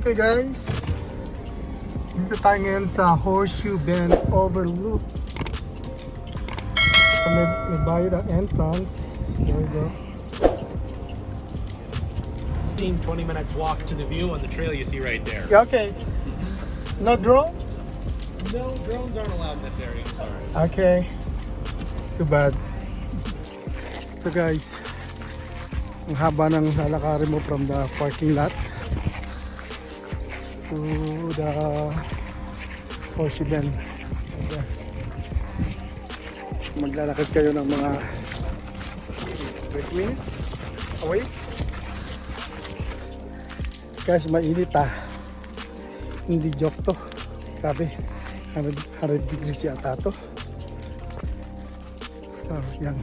Okay guys, dito tayo ngayon sa Horseshoe Bend Overlook. May bayad ang entrance. There we go. 20 minutes walk to the view on the trail you see right there. Yeah, okay. No drones? No, drones aren't allowed in this area, I'm sorry. Okay. Too bad. So guys, ang haba ng lalakarin mo from the parking lot to the Horseshoe Bend. Okay. Maglalakad kayo ng mga 20 minutes away. Guys, mainit hindi joke to. Grabe, 100 degrees yata to. So, yan.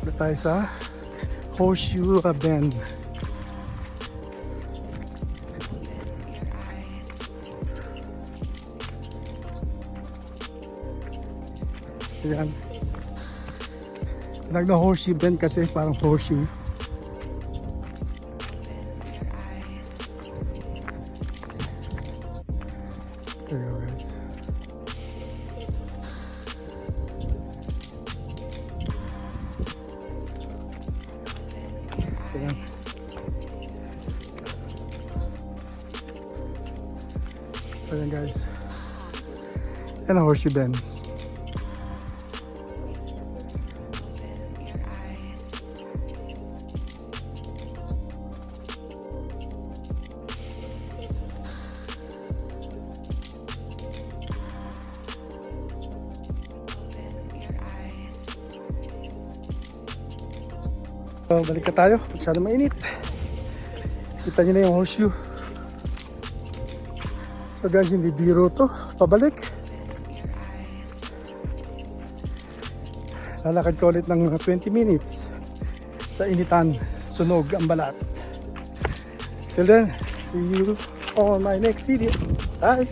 Dito tayo sa Horseshoe Bend. Yan. Tinag na Horseshoe Bend kasi parang horseshoe. There you go, guys. Ayan. Ayan guys. Yan ang Horseshoe Bend. So, balik na tayo. Masyado mainit. Kita nyo na yung horseshoe. So guys, hindi biro to. Pabalik. Lalakad ko ulit ng 20 minutes sa initan. Sunog ang balat. Till then, see you on my next video. Bye!